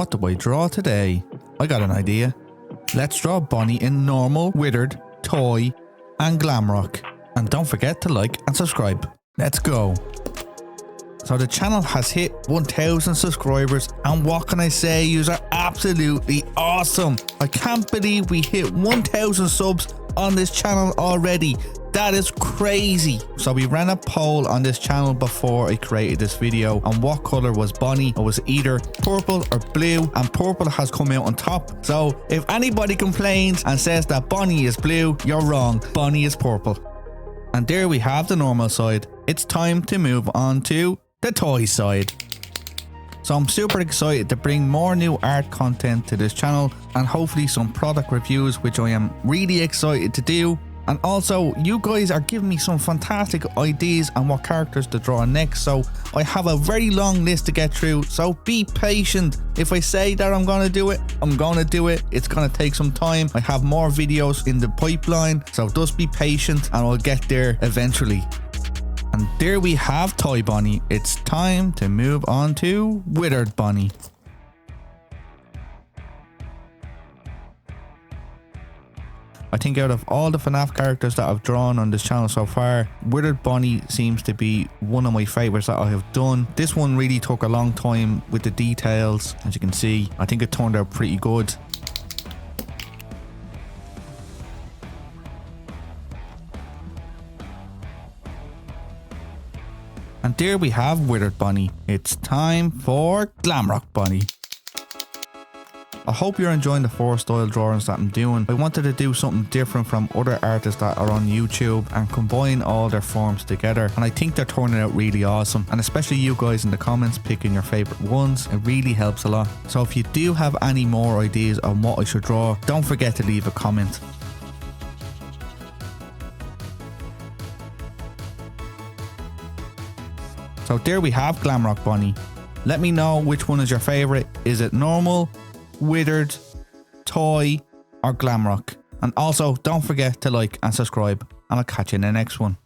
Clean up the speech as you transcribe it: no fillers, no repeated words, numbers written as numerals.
What do I draw today? I got an idea. Let's draw Bonnie in normal, withered, toy and Glamrock. And don't forget to like and subscribe. Let's go. So the channel has hit 1,000 subscribers and what can I say, you are absolutely awesome. I can't believe we hit 1,000 subs on this channel already. That is crazy. So we ran a poll on this channel before I created this video on what color was Bonnie. It was either purple or blue, and purple has come out on top. So if anybody complains and says that Bonnie is blue, you're wrong. Bonnie is purple. And there we have the normal side. It's time to move on to the toy side. So I'm super excited to bring more new art content to this channel and hopefully some product reviews, which I am really excited to do. And also you guys are giving me some fantastic ideas on what characters to draw next, so I have a very long list to get through, so be patient. If I say that I'm gonna do it, I'm gonna do it. It's gonna take some time. I have more videos in the pipeline, so just be patient and I'll get there eventually. And there we have Toy Bonnie. It's time to move on to Withered Bonnie. I think out of all the FNaF characters that I've drawn on this channel so far, Withered Bonnie seems to be one of my favourites that I have done. This one really took a long time with the details. As you can see, I think it turned out pretty good. And there we have Withered Bonnie. It's time for Glamrock Bonnie. I hope you're enjoying the 4-style drawings that I'm doing. I wanted to do something different from other artists that are on YouTube and combine all their forms together, and I think they're turning out really awesome, and especially you guys in the comments picking your favourite ones, it really helps a lot. So if you do have any more ideas on what I should draw, don't forget to leave a comment. So there we have Glamrock Bonnie. Let me know which one is your favourite. Is it normal, withered, toy or Glamrock? And also don't forget to like and subscribe, and I'll catch you in the next one.